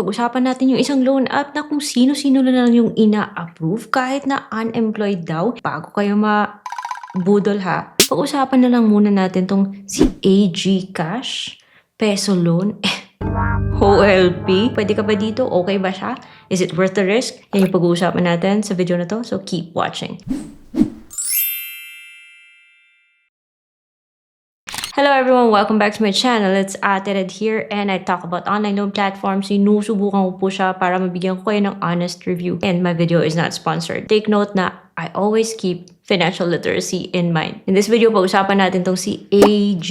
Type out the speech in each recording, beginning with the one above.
pag-usapan natin yung isang loan app na kung sino-sino na lang yung ina-approve kahit na unemployed daw. Bago kayo budol ha. Pag-usapan na lang muna natin tong si AG Cash, Peso Loan, OLP. Pwede ka ba dito? Okay ba siya? Is it worth the risk? Yan yung pag-uusapan natin sa video na to. So keep watching. Hello everyone! Welcome back to my channel. It's Ate Red here and I talk about online loan platforms. Sinusubukan ko po siya para mabigyan ko kayo ng honest review. And my video is not sponsored. Take note na I always keep financial literacy in mind. In this video, pag-usapan natin tong si AG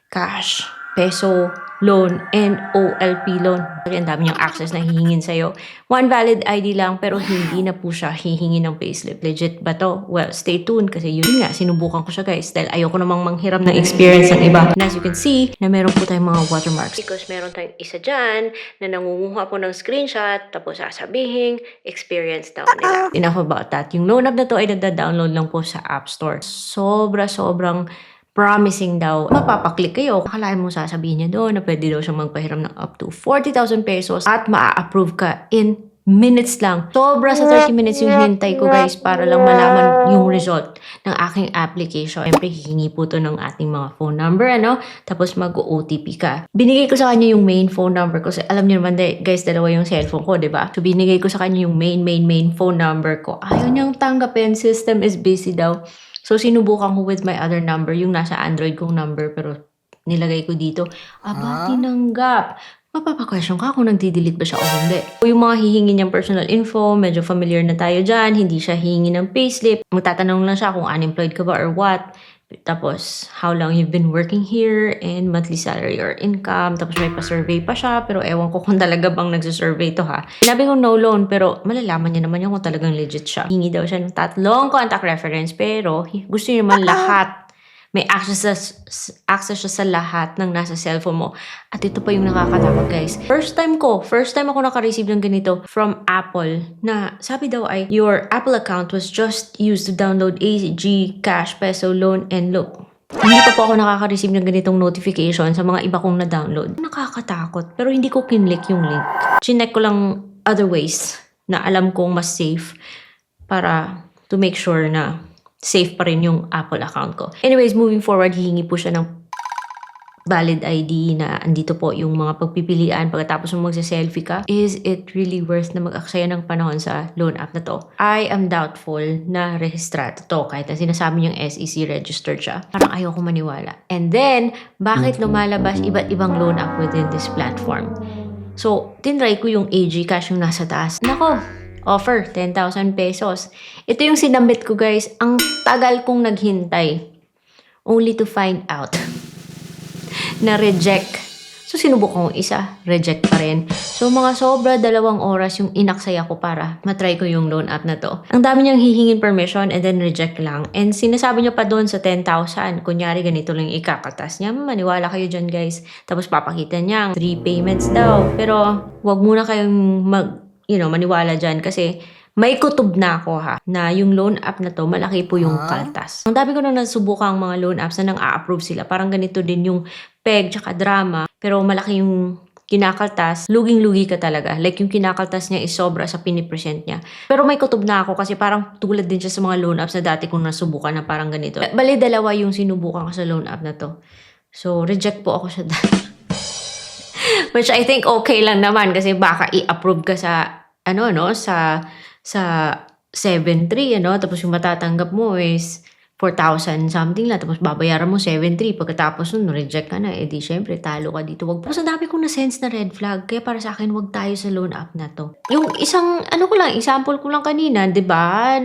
Cash, Peso Loan, and OLP Loan. Ang dami niyang access na hihingin sa'yo. One valid ID lang pero hindi na po siya hihingi ng payslip. Legit ba to? Well, stay tuned kasi yun nga, sinubukan ko siya guys dahil ayoko namang manghiram ng experience ng iba. And as you can see, na meron po tayong mga watermarks. Because meron tayong isa dyan na nangunguha po ng screenshot tapos sasabihin, experience daw nila. Enough about that. Yung loan app na to ay nagda-download lang po sa App Store. Sobrang promising daw, mapapaklik kayo. Akalain mo sasabihin niya doon na pwede daw siyang magpahiram ng up to 40,000 pesos at maa-approve ka in minutes lang. Sobra sa 30 minutes yung hintay ko guys para lang malaman yung result ng aking application. Siyempre, hihingi po to ng ating mga phone number, ano? Tapos mag-OTP ka. Binigay ko sa kanya yung main phone number ko. Kasi alam niyo naman guys, dalawa yung cellphone ko, di ba? So, binigay ko sa kanya yung main phone number ko. Ayaw niyang tanggapin. System is busy daw. So, sinubukan ko with my other number, yung nasa Android kong number, pero nilagay ko dito. Tinanggap. Mapapa-question ka kung nagdi-delete ba siya o hindi. Yung mga hihingi niyang personal info, medyo familiar na tayo dyan, hindi siya hihingi ng payslip. Magtatanong lang siya kung unemployed ka ba or what. Tapos, how long you've been working here and monthly salary or income. Tapos may pa-survey pa siya, pero ewan ko kung talaga bang nagsasurvey to ha. Sinabi ko no loan, pero malalaman niya naman yung kung talagang legit siya. Hingi daw siya ng 3 contact reference, pero gusto niya naman lahat. May access siya sa lahat ng nasa cellphone mo. At ito pa yung nakakatakot guys. First time ako naka-receive ng ganito from Apple na sabi daw ay your Apple account was just used to download AG Cash, Peso Loan, and look. Hindi pa po ako nakaka-receive ng ganitong notification sa mga iba kong na-download. Nakakatakot pero hindi ko kinlik yung link. Chinek ko lang other ways na alam kong mas safe para to make sure na safe pa rin yung Apple account ko. Anyways, moving forward, hihingi po siya ng valid ID na andito po yung mga pagpipilian pagkatapos mo magsa-selfie ka. Is it really worth na mag-aksaya ng panahon sa loan app na to? I am doubtful na rehistrado to kahit na sinasabi niyang SEC registered siya. Parang ayoko maniwala. And then, bakit lumalabas iba't ibang loan app within this platform? So, tinry ko yung AG Cash yung nasa taas. Nako! Offer, 10,000 pesos. Ito yung sinabit ko guys. Ang tagal kong naghintay. Only to find out na reject. So, sinubukan kong isa. Reject pa rin. So, mga sobra 2 oras yung inaksaya ko para matry ko yung loan app na to. Ang dami niyang hihingin permission and then reject lang. And sinasabi niya pa doon sa 10,000. Kunyari, ganito lang ikakatas niya. Maniwala kayo dyan guys. Tapos papakita niya 3 payments daw. Pero, wag muna kayong maniwala dyan kasi may kutob na ako ha, na yung loan app na to, malaki po yung kaltas. Ang dami ko na nasubukang mga loan apps na nang-a-approve sila. Parang ganito din yung Peg tsaka Drama, pero malaki yung kinakaltas. Luging-lugi ka talaga. Like yung kinakaltas niya is sobra sa pinipresent niya. Pero may kutob na ako kasi parang tulad din siya sa mga loan apps na dati kong nasubukan na parang ganito. Bali, 2 yung sinubukan ko sa loan app na to. So, reject po ako sa dati. Which I think okay lang naman kasi baka i-approve ka sa sa 7.3 tapos yung matatanggap mo is 4,000 something lang tapos babayaran mo 7.3 pagkatapos nun reject ka na di syempre talo ka dito. Tapos ang dami kong na-sense na red flag kaya para sa akin wag tayo sa loan app na to. Yung isang example ko lang kanina, 'di ba?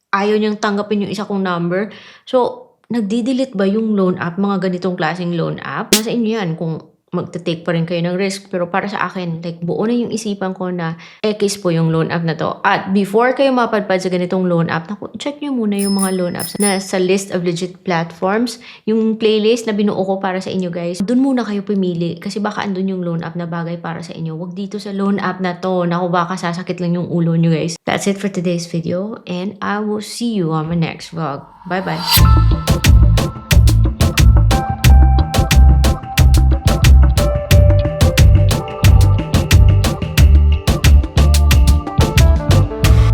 Ayaw niyang tanggapin yung isa kong number. So, nagdi-delete ba yung loan app, mga ganitong klaseng loan app? Nasa inyo yan kung magta-take pa rin kayo ng risk. Pero para sa akin, buo na yung isipan ko na X po yung loan app na to. At before kayo mapadpad sa ganitong loan app, check nyo muna yung mga loan apps na sa list of legit platforms. Yung playlist na binuo ko para sa inyo guys, doon muna kayo pumili. Kasi baka andun yung loan app na bagay para sa inyo. Huwag dito sa loan app na to. Naku, baka sasakit lang yung ulo nyo guys. That's it for today's video. And I will see you on my next vlog. Bye-bye.